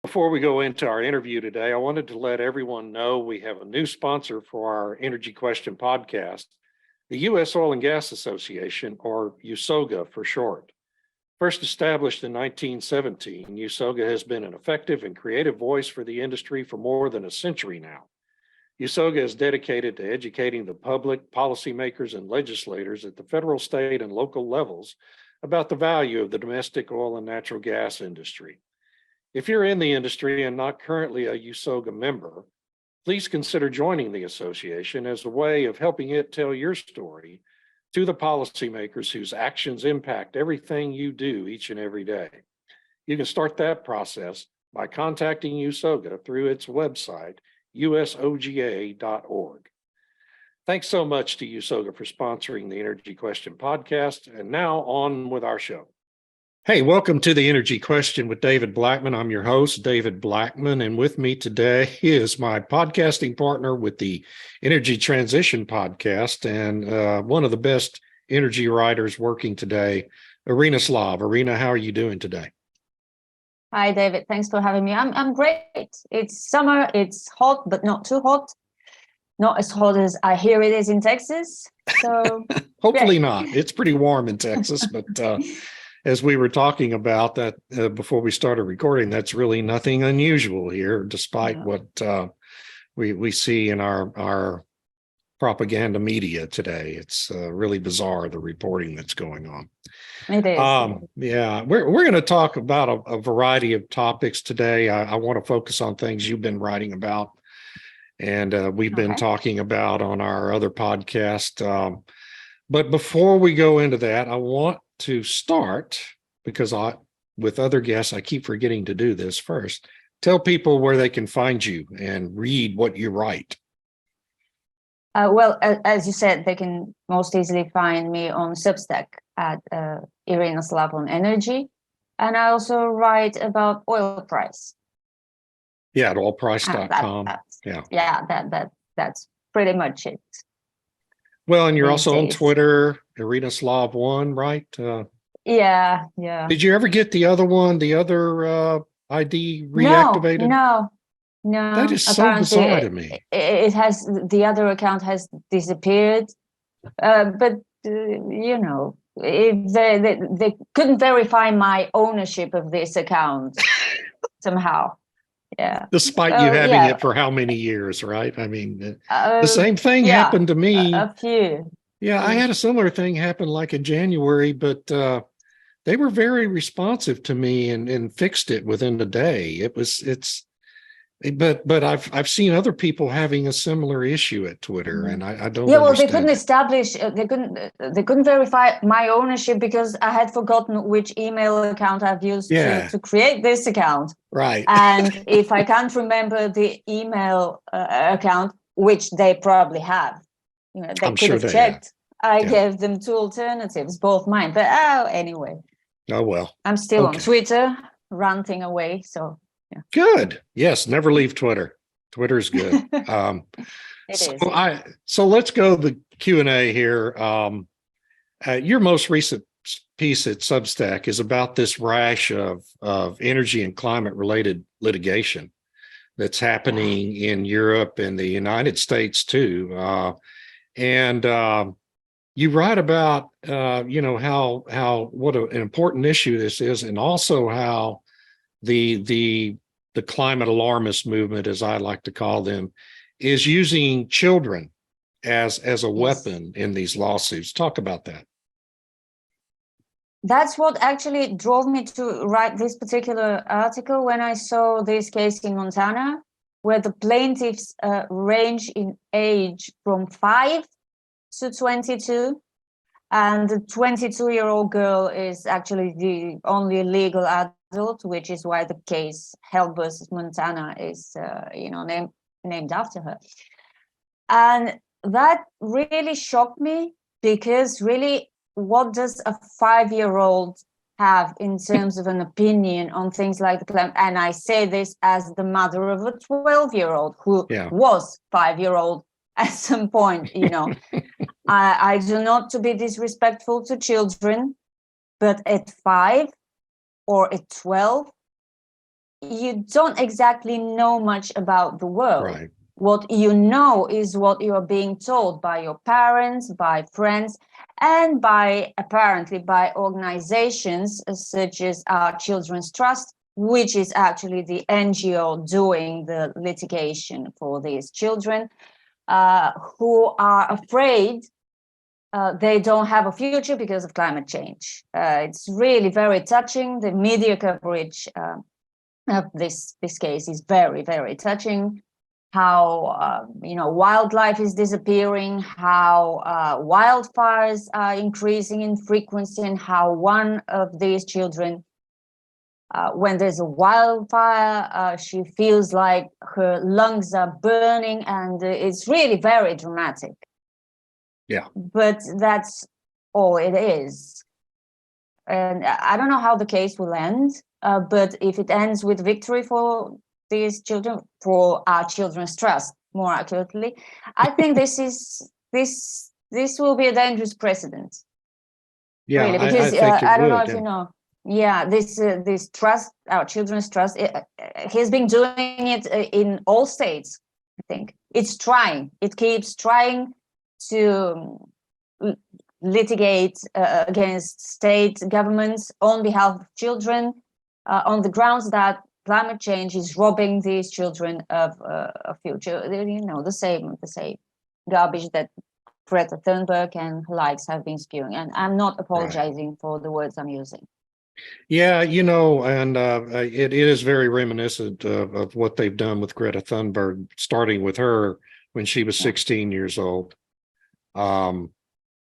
Before we go into our interview today, I wanted to let everyone know we have a new sponsor for our Energy Question podcast, the U.S. Oil and Gas Association, or USOGA for short. First established in 1917, USOGA has been an effective and creative voice for the industry for more than a century now. USOGA is dedicated to educating the public, policymakers, and legislators at the federal, state, and local levels about the value of the domestic oil and natural gas industry. If you're in the industry and not currently a USOGA member, please consider joining the association as a way of helping it tell your story to the policymakers whose actions impact everything you do each and every day. You can start that process by contacting USOGA through its website, usoga.org. Thanks so much to USOGA for sponsoring the Energy Question podcast. And now on with our show. Hey, welcome to the Energy Question with David Blackmon. I'm your host, David Blackmon, and with me today is my podcasting partner with the Energy Transition podcast and one of the best energy writers working today, Irina Slav. Irina, how are you doing today? Hi, David. Thanks for having me. I'm great. It's summer. It's hot, but not too hot. Not as hot as I hear it is in Texas. So hopefully not. It's pretty warm in Texas, but as we were talking about that before we started recording, that's really nothing unusual here, despite what we see in our propaganda media today. It's really bizarre, the reporting that's going on. It is. Yeah, we're going to talk about a variety of topics today. I want to focus on things you've been writing about, and we've been talking about on our other podcast. But before we go into that, I want to start, because with other guests, I keep forgetting to do this first. Tell people where they can find you and read what you write. Well, as you said, they can most easily find me on Substack at Irina Slav on energy. And I also write about oil price. Yeah, at oilprice.com. That's pretty much it. Well, and you're also on Twitter, Irina Slav 1, right? Yeah. Did you ever get the other one, the other ID reactivated? No. That is so bizarre to me. It has, the other account has disappeared, but if they couldn't verify my ownership of this account somehow. Yeah. Despite you having it for how many years, right? I mean, the same thing happened to me. A few. Yeah, I had a similar thing happen like in January, but they were very responsive to me and fixed it within a day. But I've seen other people having a similar issue at Twitter, and I don't. Yeah, well, they couldn't establish, they couldn't verify my ownership because I had forgotten which email account I've used to create this account. Right. And if I can't remember the email account, which they probably have, they could have checked. I gave them two alternatives, both mine. But anyway. Oh well. I'm still on Twitter, ranting away. So. Yeah. Good. Yes. Never leave Twitter. Twitter's good. So let's go to the Q&A here. Your most recent piece at Substack is about this rash of energy and climate related litigation that's happening in Europe and the United States too. And you write about, how what an important issue this is, and also how the climate alarmist movement, as I like to call them, is using children as a weapon in these lawsuits. Talk about that. That's what actually drove me to write this particular article when I saw this case in Montana, where the plaintiffs range in age from 5 to 22. And the 22-year-old girl is actually the only legal adult, which is why the case Held versus Montana is, named after her. And that really shocked me, because really, what does a 5-year-old have in terms of an opinion on things like the climate? And I say this as the mother of a 12-year-old who was 5-year-old at some point, I do not to be disrespectful to children, but at 5 or at 12, you don't exactly know much about the world. Right. What you know is what you're being told by your parents, by friends, and apparently by organizations such as Our Children's Trust, which is actually the NGO doing the litigation for these children, who are afraid they don't have a future because of climate change. It's really very touching. The media coverage of this case is very, very touching. How wildlife is disappearing, how wildfires are increasing in frequency, and how one of these children, when there's a wildfire, she feels like her lungs are burning, and it's really very dramatic. Yeah. But that's all it is. And I don't know how the case will end, but if it ends with victory for these children, for Our Children's Trust, more accurately, I think this will be a dangerous precedent. Yeah, really, because I think I don't know would, if you know. Yeah, this trust, Our Children's Trust, he's been doing it in all states. I think it keeps trying to litigate against state governments on behalf of children, on the grounds that climate change is robbing these children of a future. The same garbage that Greta Thunberg and her likes have been spewing. And I'm not apologizing for the words I'm using. Yeah, and it is very reminiscent of what they've done with Greta Thunberg, starting with her when she was 16 years old.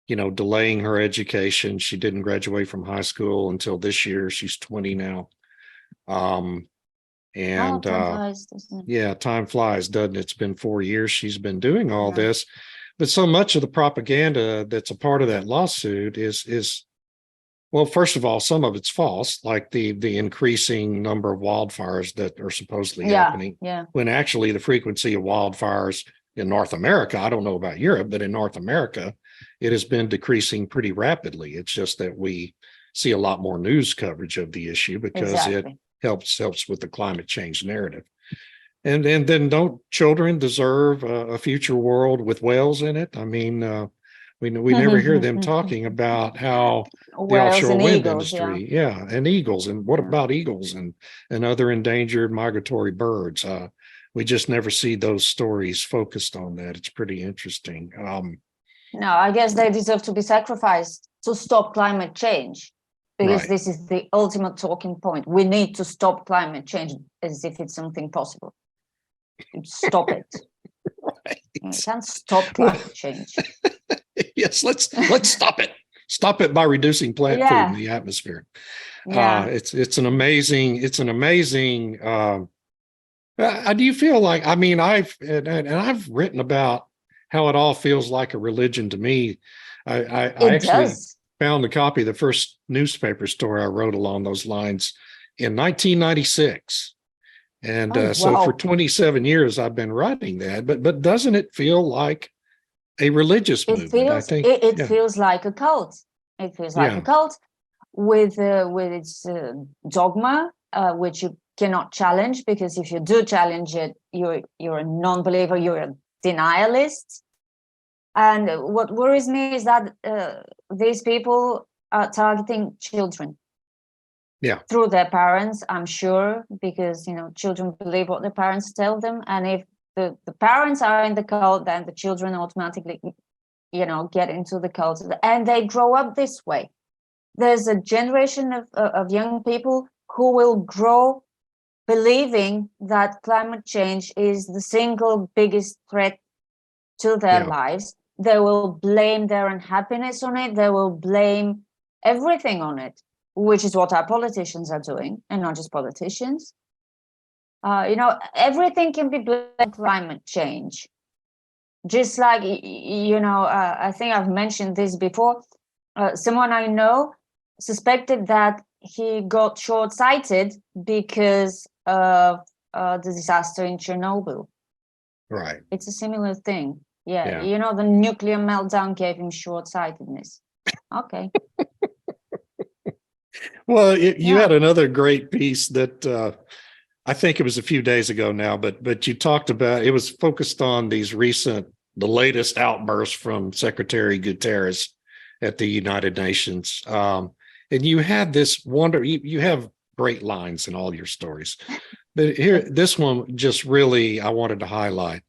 Delaying her education. She didn't graduate from high school until this year. She's 20 now. Time flies, doesn't it? Yeah, time flies, doesn't it? It's been 4 years she's been doing all this. But so much of the propaganda that's a part of that lawsuit is well, first of all, some of it's false, like the increasing number of wildfires that are supposedly happening. Yeah. When actually the frequency of wildfires in North America, I don't know about Europe, but in North America, it has been decreasing pretty rapidly. It's just that we see a lot more news coverage of the issue because it helps with the climate change narrative. And then don't children deserve a future world with whales in it? I mean, we never hear them talking about how the offshore wind industry, and eagles, and what about eagles and other endangered migratory birds? We just never see those stories focused on that. It's pretty interesting. No, I guess they deserve to be sacrificed to stop climate change, because this is the ultimate talking point. We need to stop climate change, as if it's something possible. Stop it. You can't stop climate change. Yes, let's stop it. Stop it by reducing plant food in the atmosphere. It's an amazing. Do you feel like? I mean, I've written about how it all feels like a religion to me. I actually found a copy of the first newspaper story I wrote along those lines in 1996. And so for 27 years, I've been writing that. But doesn't it feel like a religious movement? I think it feels like a cult. It feels like a cult with its dogma, which you cannot challenge, because if you do challenge it, you're a non-believer, you're a denialist. And what worries me is that these people are targeting children. Through their parents, I'm sure, because children believe what their parents tell them, and if the parents are in the cult, then the children automatically get into the cult, and they grow up this way. There's a generation of young people who will grow believing that climate change is the single biggest threat to their lives. They will blame their unhappiness on it. They will blame everything on it, which is what our politicians are doing, and not just politicians. Everything can be blamed on climate change. Just like, I think I've mentioned this before. Someone I know suspected that he got short-sighted because of the disaster in Chernobyl. Right. It's a similar thing. Yeah. The nuclear meltdown gave him short-sightedness. Okay. Well, you had another great piece that I think it was a few days ago now, but you talked about, it was focused on the latest outburst from Secretary Gutierrez at the United Nations. And you had this you have great lines in all your stories, but here, this one just really, I wanted to highlight.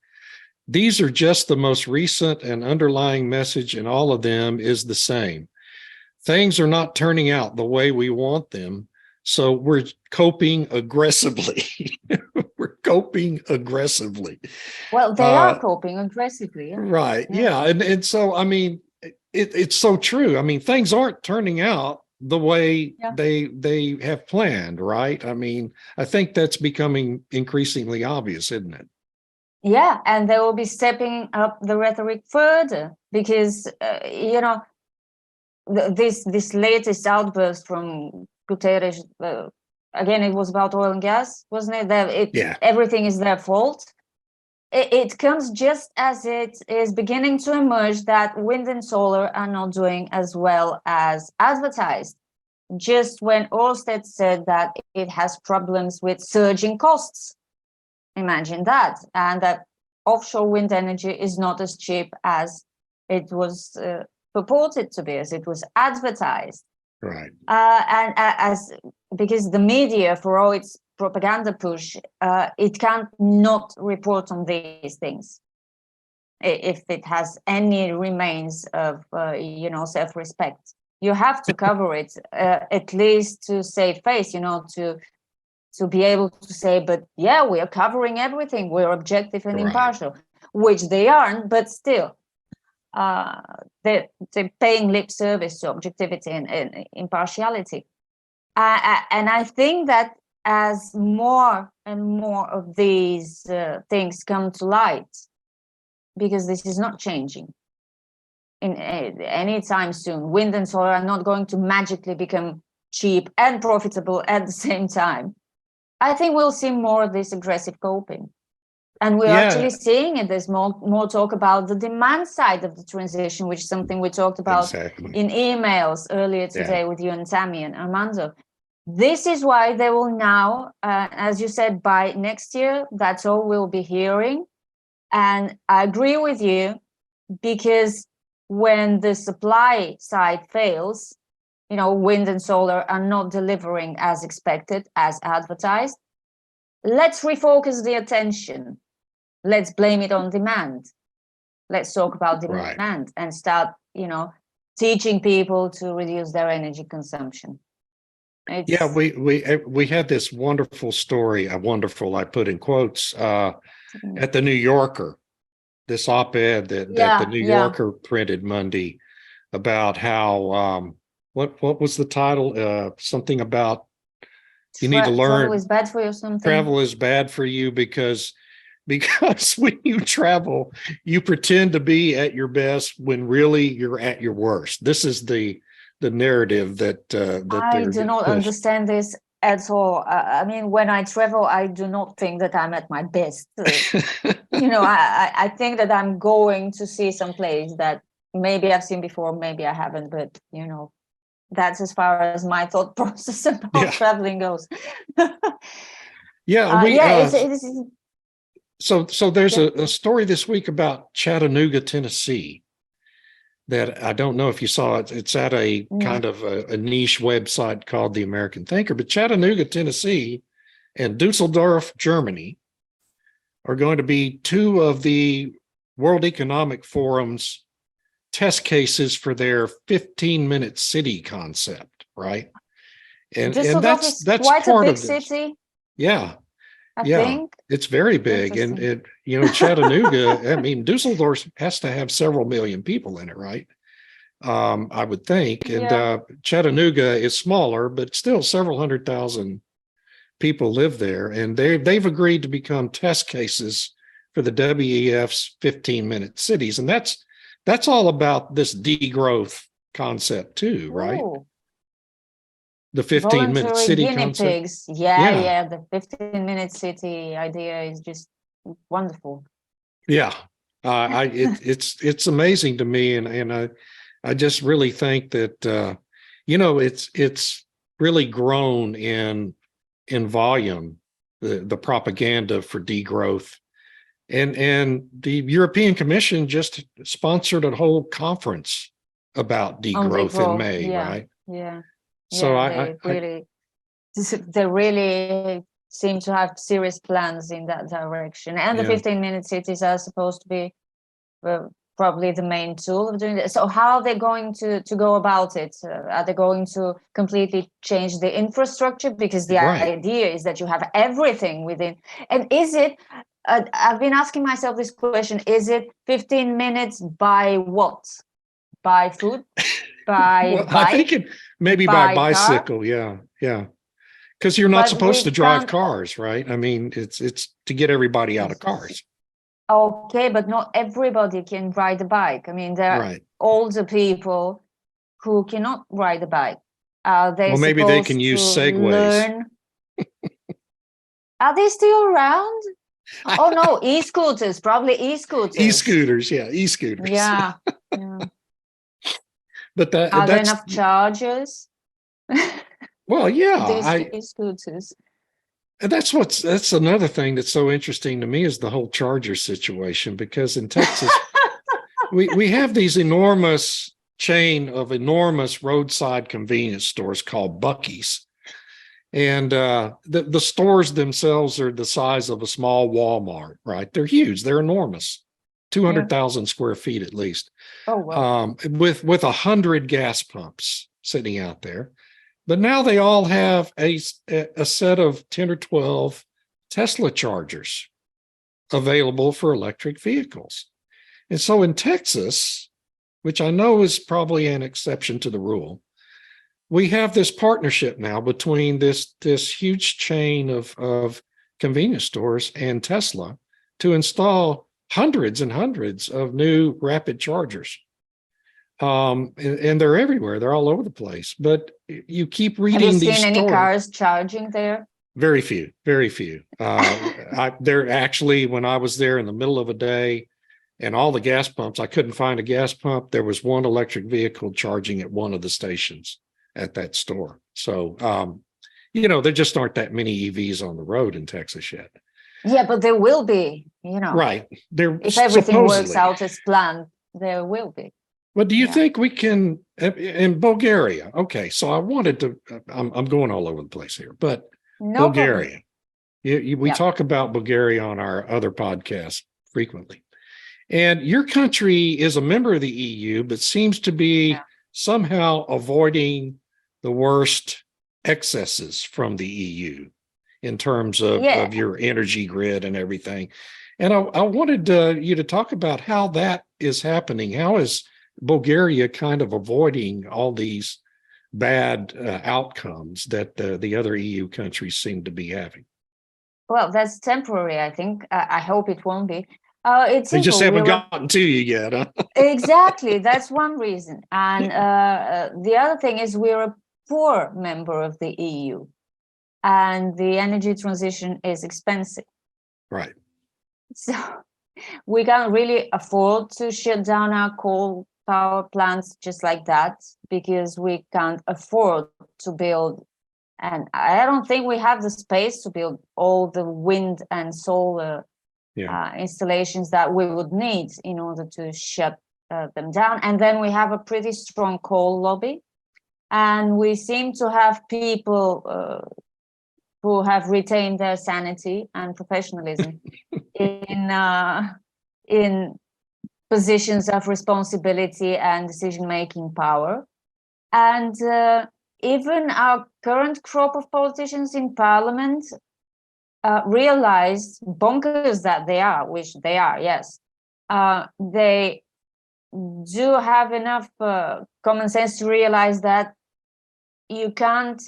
These are just the most recent, and underlying message in all of them is the same. Things are not turning out the way we want them, so we're coping aggressively. We're coping aggressively. Well, they are coping aggressively. Yeah. Right. Yeah. And so, I mean, it's so true. I mean, things aren't turning out the way they have planned, right? I mean, I think that's becoming increasingly obvious, isn't it? Yeah, and they will be stepping up the rhetoric further because, you know, this latest outburst from Guterres, again, it was about oil and gas, wasn't it? Everything is their fault. It comes just as it is beginning to emerge that wind and solar are not doing as well as advertised. Just when Ørsted said that it has problems with surging costs. Imagine that. And that offshore wind energy is not as cheap as it was purported to be, as it was advertised. Right. Because the media, for all its propaganda push, it can't not report on these things if it has any remains of self-respect. You have to cover it, at least to save face, to be able to say, but yeah, we are covering everything, we're objective and impartial, which they aren't, but still they're paying lip service to objectivity and impartiality. And I think that as more and more of these things come to light, because this is not changing in any time soon, wind and solar are not going to magically become cheap and profitable at the same time. I think we'll see more of this aggressive coping. And we're actually seeing it. There's more talk about the demand side of the transition, which is something we talked about in emails earlier today with you and Tammy and Armando. This is why they will now, as you said, by next year, that's all we'll be hearing. And I agree with you, because when the supply side fails, wind and solar are not delivering as expected, as advertised, let's refocus the attention. Let's blame it on demand. Let's talk about demand and start, teaching people to reduce their energy consumption. We had this wonderful story, I put in quotes, at the New Yorker, this op-ed that the New Yorker printed Monday about how, what was the title? Something about you need to learn. Travel is bad for you or something. Travel is bad for you because when you travel, you pretend to be at your best when really you're at your worst. This is the narrative that I do not understand this at all. I mean, when I travel, I do not think that I'm at my best. I think that I'm going to see some place that maybe I've seen before, maybe I haven't, but that's as far as my thought process about traveling goes. So there's a story this week about Chattanooga, Tennessee, that I don't know if you saw it. It's at a kind of a niche website called The American Thinker. But Chattanooga, Tennessee, and Dusseldorf, Germany, are going to be two of the World Economic Forum's test cases for their 15-minute city concept, right? And that's quite part a big of this. city. I think it's very big, and Chattanooga. I mean, Dusseldorf has to have several million people in it, right? I would think, and Chattanooga is smaller, but still several 100,000 people live there, and they've agreed to become test cases for the WEF's 15-minute cities, and that's all about this degrowth concept too, right? Ooh. The 15-minute city guinea concept. Pigs. Yeah. The 15-minute city idea is just wonderful. Yeah, it's amazing to me, and I just really think that it's really grown in volume, the propaganda for degrowth. And the European Commission just sponsored a whole conference about degrowth in May, right? Yeah. So they really seem to have serious plans in that direction. And the 15-minute cities are supposed to be probably the main tool of doing this. So how are they going to go about it? Are they going to completely change the infrastructure? Because the idea is that you have everything within. And is it, I've been asking myself this question, is it 15 minutes by what? By food? By bike? I think maybe by bicycle. Car? Yeah. Because you're not supposed to drive cars, right? I mean, it's to get everybody out of cars. Okay, but not everybody can ride a bike. I mean, there are older people who cannot ride a bike. Well, maybe they can use Segways. Are they still around? Oh no, e-scooters, probably e-scooters. E-scooters, yeah, e-scooters. Yeah. But are there enough chargers? Well, yeah, e-scooters. And that's another thing that's so interesting to me is the whole charger situation, because in Texas, we have these enormous chain of enormous roadside convenience stores called Buc-ee's. And the stores themselves are the size of a small Walmart, right? They're huge. They're enormous, 200,000 square feet at least. Oh, wow. With 100 gas pumps sitting out there. But now they all have a set of 10 or 12 Tesla chargers available for electric vehicles. And so in Texas, which I know is probably an exception to the rule, we have this partnership now between this huge chain of convenience stores and Tesla to install hundreds and hundreds of new rapid chargers. And they're everywhere. They're all over the place. But you keep reading these stories. Have you seen any cars charging there? Very few. There actually, when I was there in the middle of a day and all the gas pumps, I couldn't find a gas pump. There was one electric vehicle charging at one of the stations at that store. So, there just aren't that many EVs on the road in Texas yet. Yeah, but there will be, Right. If everything works out as planned, there will be. But do you think we can, in Bulgaria? Okay, so I wanted to, I'm going all over the place here, but Bulgaria. We talk about Bulgaria on our other podcasts frequently. And your country is a member of the EU, but seems to be somehow avoiding the worst excesses from the EU in terms of your energy grid and everything. And I wanted you to talk about how that is happening. How is Bulgaria kind of avoiding all these bad outcomes that the other EU countries seem to be having? Well, that's temporary, I think. I hope it won't be. They just haven't gotten to you yet, huh? Exactly. That's one reason. And the other thing is we're a poor member of the EU. And the energy transition is expensive. Right. So we can't really afford to shut down our coal power plants just like that, because we can't afford to build, and I don't think we have the space to build all the wind and solar installations that we would need in order to shut them down. And then we have a pretty strong coal lobby, and we seem to have people who have retained their sanity and professionalism in positions of responsibility and decision-making power. And even our current crop of politicians in parliament realize, bonkers that they are, which they are, yes, they do have enough common sense to realize that you can't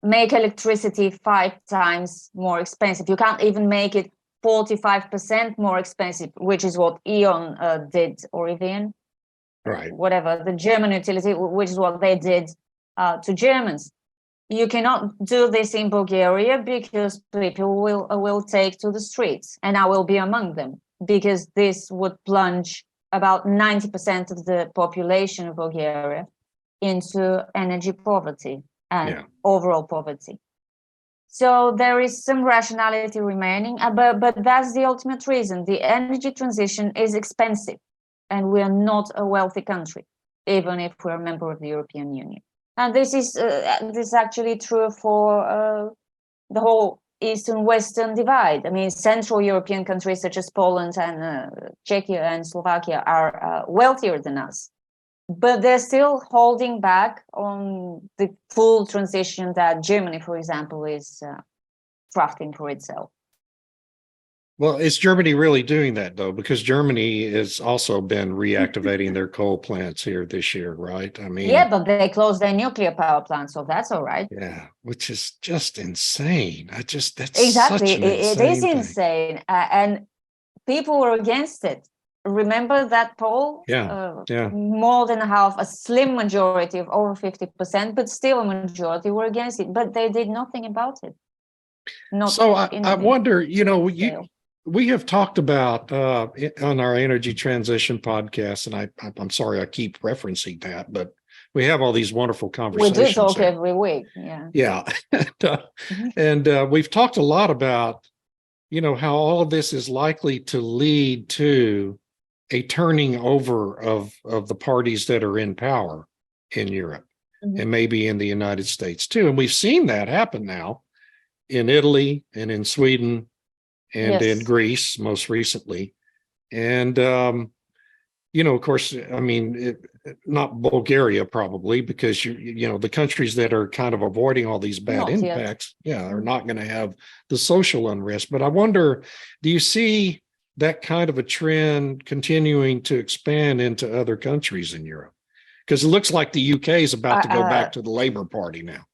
make electricity 5 times more expensive. You can't even make it 45% more expensive, which is what E.ON did, or EVN, right? Whatever, the German utility, which is what they did to Germans. You cannot do this in Bulgaria because people will take to the streets, and I will be among them, because this would plunge about 90% of the population of Bulgaria into energy poverty and overall poverty. So there is some rationality remaining, but that's the ultimate reason. The energy transition is expensive, and we are not a wealthy country, even if we're a member of the European Union. And this is actually true for the whole Eastern-Western divide. I mean, Central European countries such as Poland and Czechia and Slovakia are wealthier than us, but they're still holding back on the full transition that Germany, for example, is crafting for itself. Well, is Germany really doing that, though? Because Germany has also been reactivating their coal plants here this year, right? I mean, yeah, but they closed their nuclear power plant, so that's all right. Yeah, which is just insane. That's Exactly, such an it is thing. insane, and people were against it. Remember that poll? Yeah, yeah. More than half, a slim majority of over 50%, but still a majority were against it. But they did nothing about it. So I wonder, we have talked about on our energy transition podcast, and I'm sorry I keep referencing that, but we have all these wonderful We conversations. do talk there. every week. Yeah. Yeah. And we've talked a lot about, how all of this is likely to lead to a turning over of the parties that are in power in Europe and maybe in the United States too. And we've seen that happen now in Italy and in Sweden and in Greece most recently. And, of course, I mean, not Bulgaria probably, because the countries that are kind of avoiding all these bad impacts, are not going to have the social unrest. But I wonder, do you see that kind of a trend continuing to expand into other countries in Europe? Because it looks like the UK is about to go back to the Labour Party now.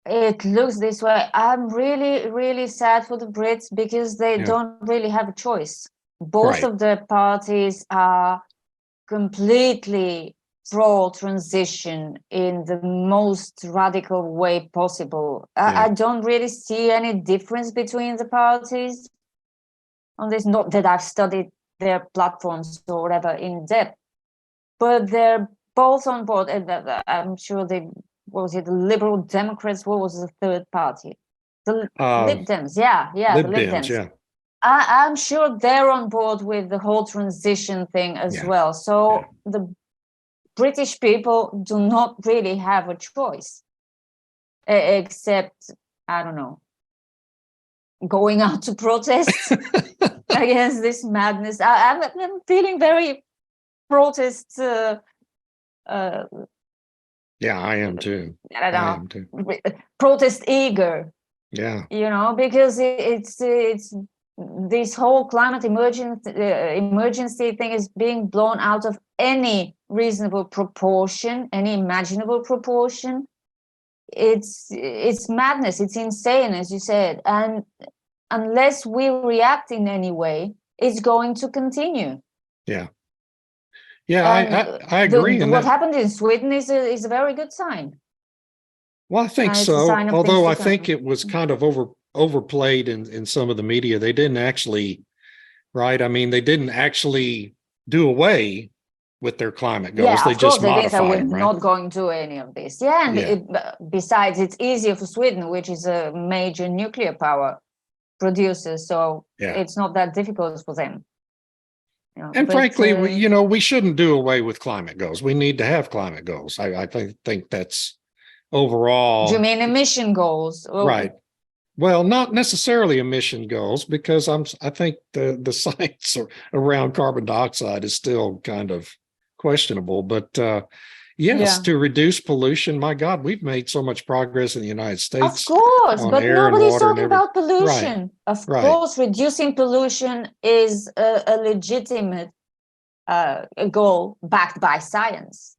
It looks this way. I'm really, really sad for the Brits because they don't really have a choice. Both of the parties are completely pro-transition in the most radical way possible. I don't really see any difference between the parties on this. Not that I've studied their platforms or whatever in depth, but they're both on board. And I'm sure what was it, the Liberal Democrats? What was the third party? The Lib Dems. The Lib Dems. I'm sure they're on board with the whole transition thing as well. So the British people do not really have a choice, except, I don't know, going out to protest against this madness. I'm feeling very protest. I am too. I am too. Protest eager. Yeah. Because it's this whole climate emergency thing is being blown out of any reasonable proportion, any imaginable proportion. It's madness. It's insane, as you said. And unless we react in any way, it's going to continue. Yeah. Yeah, I agree. What happened in Sweden is a very good sign. Well, I think so. Although I think it was kind of overplayed in some of the media. They didn't actually, right? I mean, they didn't actually do away with their climate goals. They just modified them, right? Not going to do any of this. Besides, it's easier for Sweden, which is a major nuclear power producer. So it's not that difficult for them. And frankly, we shouldn't do away with climate goals. We need to have climate goals. I think that's overall. Do you mean emission goals? Right. Well, not necessarily emission goals, because I think the science around carbon dioxide is still kind of questionable. But to reduce pollution, my God, we've made so much progress in the United States. Of course, but nobody's talking about pollution. Right. Of course, reducing pollution is a legitimate goal backed by science.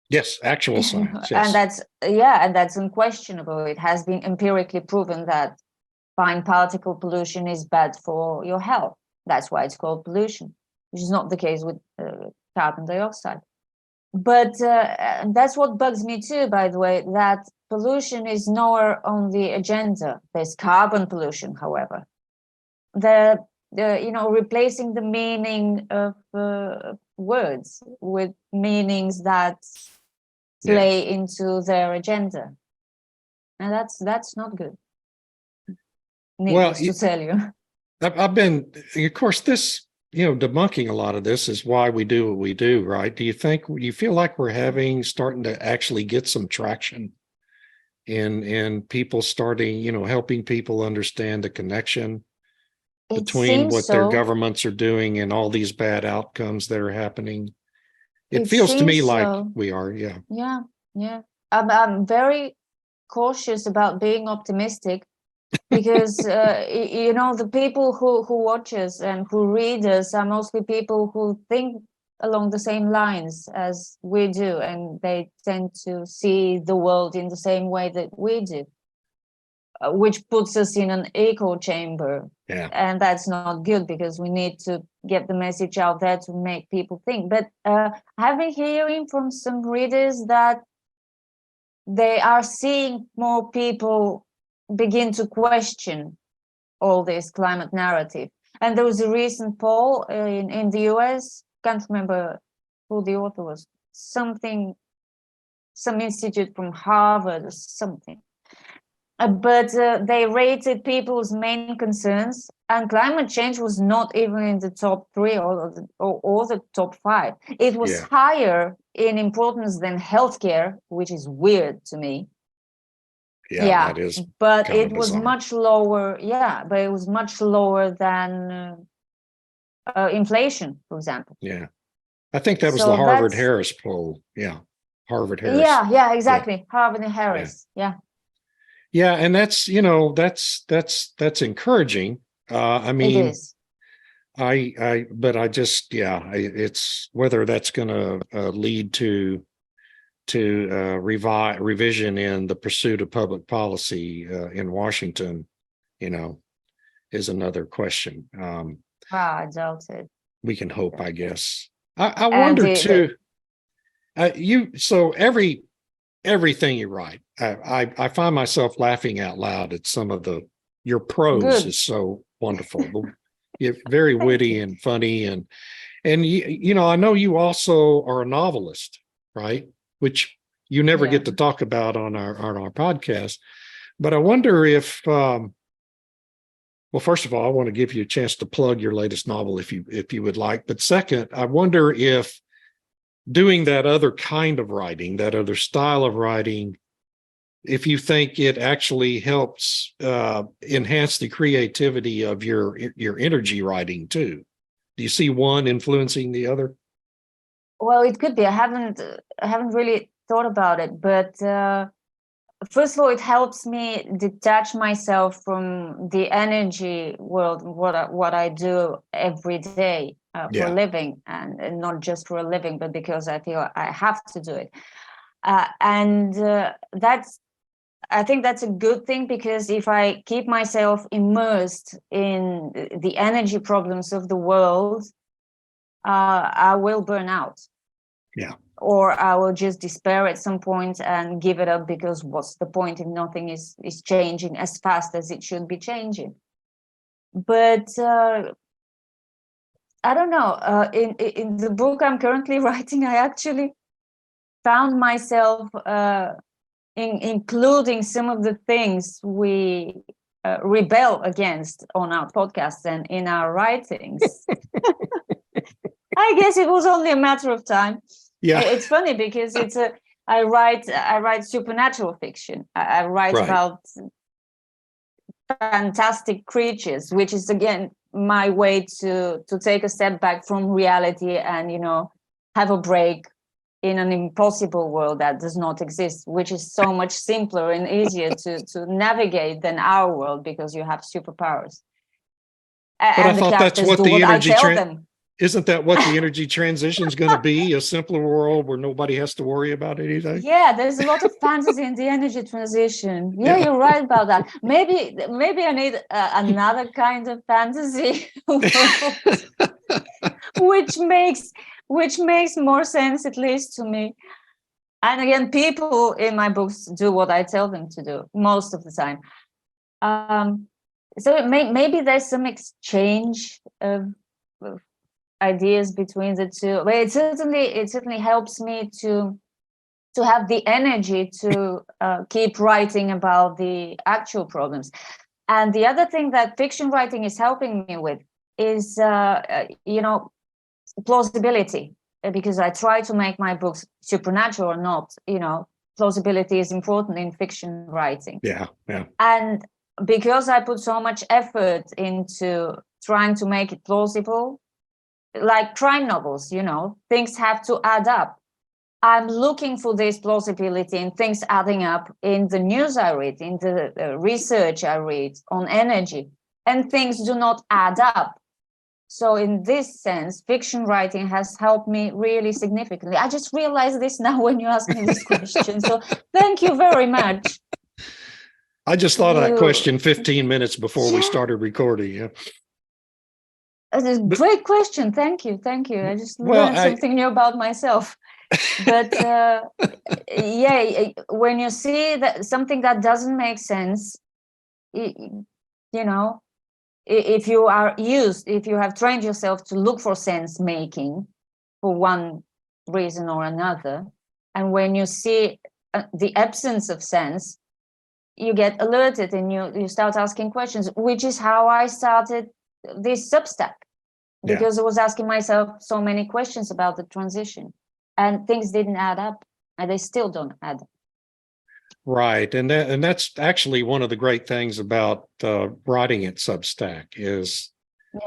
Yes, actual science. Yes. And that's unquestionable. It has been empirically proven that fine particle pollution is bad for your health. That's why it's called pollution, which is not the case with carbon dioxide. But that's what bugs me too, by the way, that pollution is nowhere on the agenda. There's carbon pollution, however. Replacing the meaning of words with meanings that play into their agenda. and that's not good. Well, Needless to tell you. I've been, of course, this, debunking a lot of this is why we do what we do, right? Do you feel like we're starting to actually get some traction in people starting, helping people understand the connection It between seems what their so. governments are doing and all these bad outcomes that are happening? It It feels to me seems like so. we are, yeah. Yeah. I'm very cautious about being optimistic because the people who watch us and who read us are mostly people who think along the same lines as we do, and they tend to see the world in the same way that we do, which puts us in an echo chamber. Yeah. And that's not good, because we need to get the message out there to make people think. But I've been hearing from some readers that they are seeing more people begin to question all this climate narrative. And there was a recent poll in the US, can't remember who the author was, some institute from Harvard or something. But they rated people's main concerns, and climate change was not even in the top 3 or the top 5. It was higher in importance than healthcare, which is weird to me. That is, but it was much lower. But it was much lower than inflation, for example. Yeah, I think that was the Harvard Harris poll. Yeah, Harvard Harris. Yeah, exactly. Harvard and Harris. Yeah, and that's that's encouraging. I mean, it is. But I just it's whether that's going to lead to revision in the pursuit of public policy in Washington, is another question. I doubt it. We can hope, I guess. I wonder too. So everything you write, I find myself laughing out loud at some of your prose is so wonderful. You're very witty and funny, and I know you also are a novelist, right? Which you never get to talk about on our podcast. But I wonder if well, first of all, I want to give you a chance to plug your latest novel if you would like. But second, I wonder if doing that other kind of writing, that other style of writing, if you think it actually helps enhance the creativity of your energy writing too. Do you see one influencing the other? Well, it could be. I haven't really thought about it, but first of all, it helps me detach myself from the energy world, what I do every day for a living, and not just for a living, but because I feel I have to do it. I think that's a good thing, because if I keep myself immersed in the energy problems of the world, I will burn out. Yeah. Or I will just despair at some point and give it up, because what's the point if nothing is changing as fast as it should be changing? But I don't know. In the book I'm currently writing, I actually found myself including some of the things we rebel against on our podcasts and in our writings. I guess it was only a matter of time. Yeah, it's funny because I write supernatural fiction. I write about fantastic creatures, which is again my way to take a step back from reality and have a break in an impossible world that does not exist, which is so much simpler and easier to navigate than our world, because you have superpowers. But I thought that's what the energy isn't that what the energy transition is going to be? A simpler world where nobody has to worry about anything? Yeah, there's a lot of fantasy in the energy transition. Yeah, you're right about that. Maybe I need another kind of fantasy which makes more sense, at least to me. And again, people in my books do what I tell them to do most of the time. So maybe there's some exchange of ideas between the two, but it certainly helps me to to have the energy to keep writing about the actual problems. And the other thing that fiction writing is helping me with is, plausibility, because I try to make my books supernatural or not, plausibility is important in fiction writing. Yeah, yeah. And because I put so much effort into trying to make it plausible, like crime novels, things have to add up. I'm looking for this plausibility and things adding up in the news I read, in the research I read on energy, and things do not add up. So in this sense, fiction writing has helped me really significantly. I just realized this now when you asked me this question. So thank you very much. I just thought of that question 15 minutes before we Yeah. started recording. Yeah. It's a great question. Thank you. I just learned something new about myself. But when you see that something that doesn't make sense, if you have trained yourself to look for sense making for one reason or another, and when you see the absence of sense, you get alerted and you start asking questions, which is how I started this Substack, because I was asking myself so many questions about the transition, and things didn't add up, and they still don't add up. Right. And that's actually one of the great things about writing at Substack is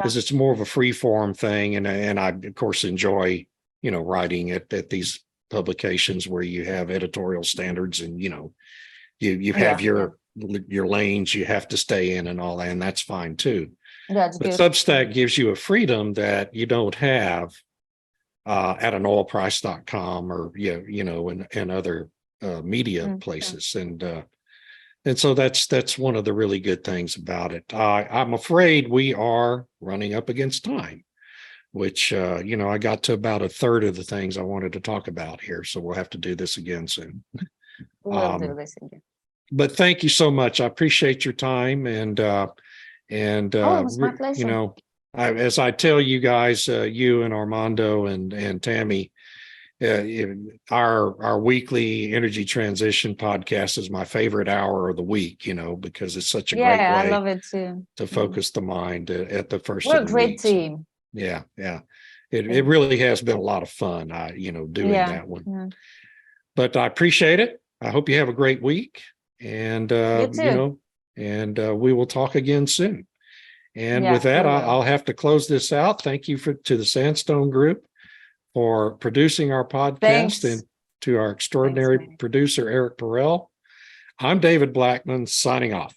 it's more of a free form thing. And I, of course, enjoy, writing at these publications where you have editorial standards and, you have your lanes you have to stay in and all that, and that's fine too. That's but good. Substack gives you a freedom that you don't have at an oilprice.com or, and other media places. And so that's one of the really good things about it. I'm afraid we are running up against time, which, I got to about a third of the things I wanted to talk about here. So we'll have to do this again soon. We'll do this again. But thank you so much. I appreciate your time. And it's my pleasure. As I tell you guys, you and Armando and Tammy, our weekly energy transition podcast is my favorite hour of the week, because it's such a great way. I love it too. To focus the mind at the first. We're of the a great weeks. team. Yeah. It really has been a lot of fun, doing that one. Yeah. But I appreciate it. I hope you have a great week, and You too. We will talk again soon. And with that, I'll have to close this out. Thank you to the Sandstone Group for producing our podcast. And to our extraordinary producer, Eric Burrell. I'm David Blackmon, signing off.